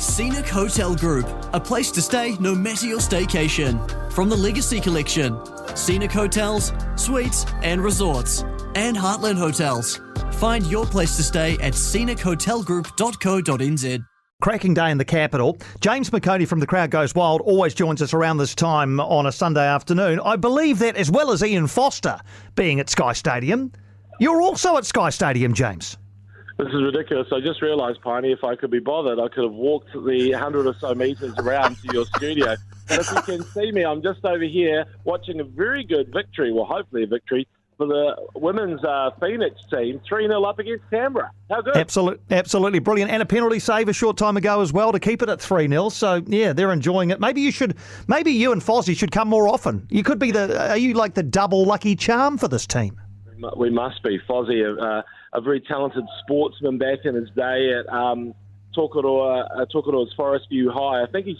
Scenic Hotel Group, a place to stay no matter your staycation. From the Legacy Collection, Scenic Hotels, Suites and Resorts, and Heartland Hotels. Find your place to stay at scenichotelgroup.co.nz. Cracking day in the capital. James McOnie from The Crowd Goes Wild always joins us around this time on a Sunday afternoon. I believe that as well as Ian Foster being at Sky Stadium, you're also at Sky Stadium, James. This is ridiculous. I just realised, Piney, if I could be bothered, I could have walked the 100 or so metres around to your studio. But if you can see me, I'm just over here watching a very good victory, well, hopefully a victory, for the women's Phoenix team, 3-0 up against Canberra. How good? Absolutely brilliant. And a penalty save a short time ago as well to keep it at 3-0. So, yeah, they're enjoying it. Maybe you and Fozzie should come more often. You could be are you like the double lucky charm for this team? We must be. Fozzie, a very talented sportsman back in his day at Tokoroa's Forest View High. I think he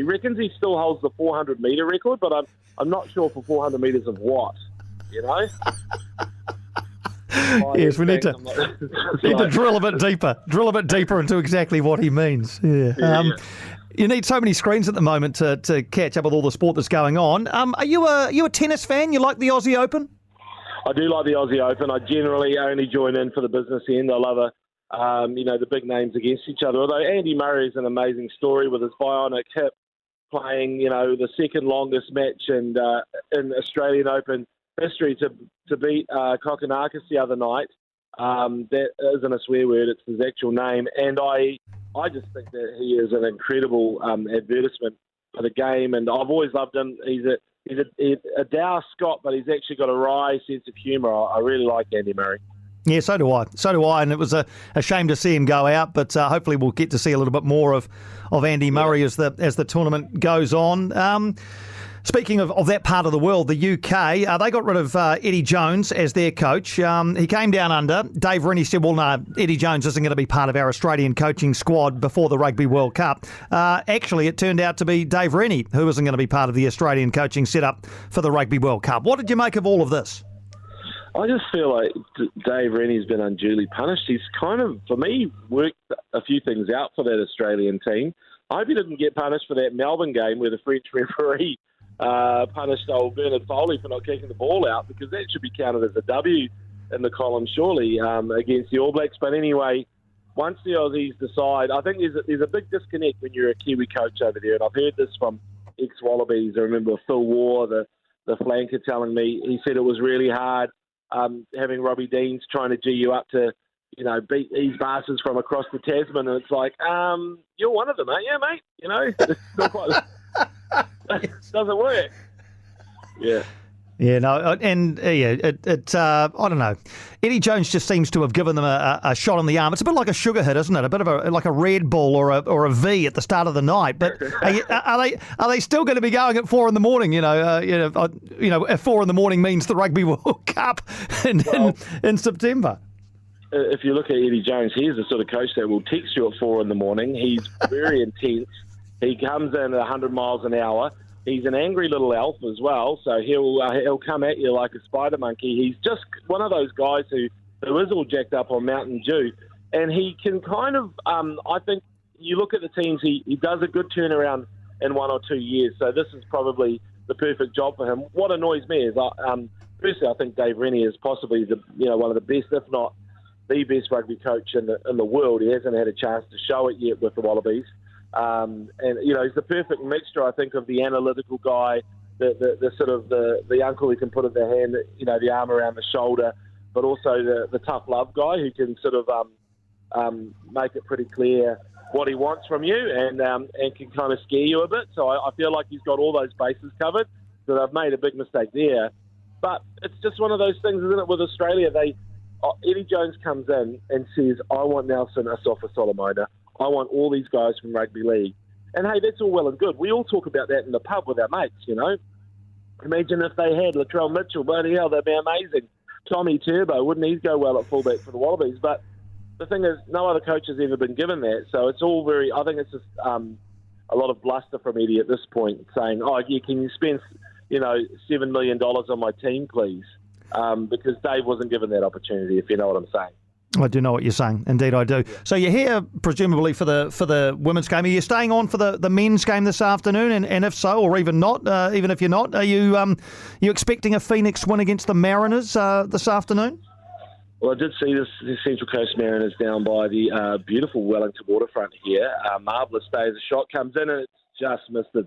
reckons he still holds the 400-metre record, but I'm not sure for 400 metres of what, you know? Yes, we need to drill a bit deeper into exactly what he means. Yeah. You need so many screens at the moment to catch up with all the sport that's going on. Are you a tennis fan? You like the Aussie Open? I do like the Aussie Open. I generally only join in for the business end. I love the big names against each other. Although Andy Murray is an amazing story with his bionic hip, playing the second longest match in Australian Open history to beat Kokonakis the other night. That isn't a swear word; it's his actual name. And I just think that he is an incredible advertisement for the game. And I've always loved him. He's a dour Scot, but he's actually got a wry sense of humour. I really like Andy Murray. Yeah, so do I. And it was a shame to see him go out, but hopefully we'll get to see a little bit more of Andy Murray as the tournament goes on. Speaking of that part of the world, the UK, they got rid of Eddie Jones as their coach. He came down under. Dave Rennie said, well, no, Eddie Jones isn't going to be part of our Australian coaching squad before the Rugby World Cup. Actually, it turned out to be Dave Rennie who isn't going to be part of the Australian coaching setup for the Rugby World Cup. What did you make of all of this? I just feel like Dave Rennie's been unduly punished. He's kind of, for me, worked a few things out for that Australian team. I hope he didn't get punished for that Melbourne game where the French referee punished old Bernard Foley for not kicking the ball out, because that should be counted as a W in the column, surely, against the All Blacks. But anyway, once the Aussies decide, I think there's a big disconnect when you're a Kiwi coach over there. And I've heard this from ex-Wallabies. I remember Phil Waugh, the flanker, telling me, he said it was really hard having Robbie Deans trying to G you up to, beat these bastards from across the Tasman. And it's like, you're one of them, aren't you, mate? It's not quite... doesn't work. Yeah. Yeah, no, and I don't know. Eddie Jones just seems to have given them a shot in the arm. It's a bit like a sugar hit, isn't it? A bit of like a Red Bull or a V at the start of the night. But are they still going to be going at 4 a.m? If 4 a.m. means the Rugby World Cup in September. If you look at Eddie Jones, he's the sort of coach that will text you at 4 a.m. He's very intense. He comes in at 100 miles an hour. He's an angry little elf as well, so he'll come at you like a spider monkey. He's just one of those guys who is all jacked up on Mountain Dew, and he can kind of. I think you look at the teams, he does a good turnaround in 1 or 2 years. So this is probably the perfect job for him. What annoys me is, firstly, I think Dave Rennie is possibly one of the best, if not the best, rugby coach in the world. He hasn't had a chance to show it yet with the Wallabies. And he's the perfect mixture, I think, of the analytical guy, the sort of the uncle who can put in the hand, the arm around the shoulder, but also the tough love guy who can sort of make it pretty clear what he wants from you and can kind of scare you a bit. So I feel like he's got all those bases covered. So they've made a big mistake there. But it's just one of those things, isn't it, with Australia? Eddie Jones comes in and says, I want Nelson Asafa-Solomona. I want all these guys from rugby league. And, hey, that's all well and good. We all talk about that in the pub with our mates, Imagine if they had Latrell Mitchell. Bloody hell, that'd be amazing. Tommy Turbo, wouldn't he go well at fullback for the Wallabies? But the thing is, no other coach has ever been given that. So it's all I think it's just a lot of bluster from Eddie at this point, saying, can you spend, $7 million on my team, please? Because Dave wasn't given that opportunity, if you know what I'm saying. I do know what you're saying. Indeed, I do. So you're here presumably for the women's game. Are you staying on for the men's game this afternoon? And if so, or even not, even if you're not, are you expecting a Phoenix win against the Mariners this afternoon? Well, I did see the Central Coast Mariners down by the beautiful Wellington waterfront here. Marvellous day as a shot comes in, and it's just missed the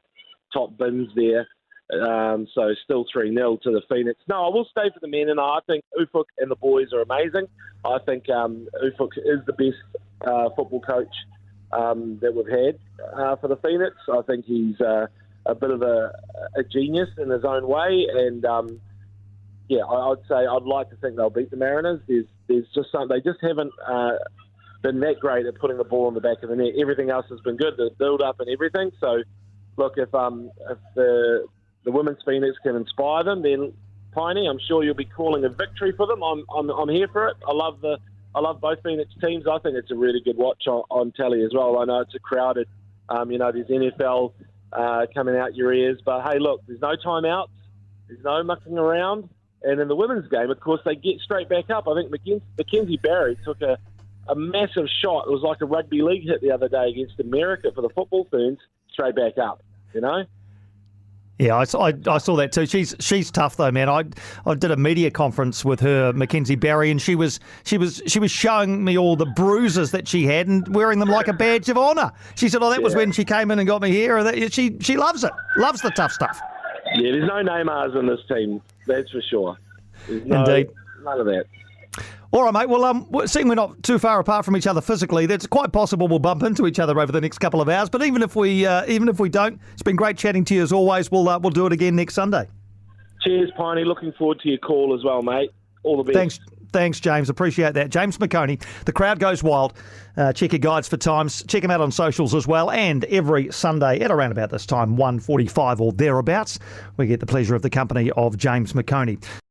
top bins there. So still 3-0 to the Phoenix. No, I will stay for the men, and I think Ufuk and the boys are amazing. I think Ufuk is the best football coach that we've had for the Phoenix. I think he's a bit of a genius in his own way, and I'd say I'd like to think they'll beat the Mariners. There's just something, they just haven't been that great at putting the ball in the back of the net. Everything else has been good, the build-up and everything. So, look, if the women's Phoenix can inspire them, then Piney, I'm sure you'll be calling a victory for them. I'm here for it. I love both Phoenix teams. I think it's a really good watch on telly as well. I know it's a crowded, there's NFL coming out your ears, but hey, look, there's no timeouts, there's no mucking around. And in the women's game, of course, they get straight back up. I think Mackenzie Barry took a massive shot. It was like a rugby league hit the other day against America for the football ferns, straight back up, Yeah, I saw that too. She's tough though, man. I did a media conference with her, Mackenzie Barry, and she was showing me all the bruises that she had and wearing them like a badge of honour. She said, that was when she came in and got me here. She loves it, loves the tough stuff. Yeah, there's no Neymars in this team, that's for sure. Indeed. None of that. All right, mate. Well, seeing we're not too far apart from each other physically, it's quite possible we'll bump into each other over the next couple of hours. But even if we don't, it's been great chatting to you as always. We'll do it again next Sunday. Cheers, Piney. Looking forward to your call as well, mate. All the best. Thanks, James. Appreciate that. James McOnie, The Crowd Goes Wild. Check your guides for times. Check him out on socials as well. And every Sunday at around about this time, 1:45 or thereabouts, we get the pleasure of the company of James McOnie.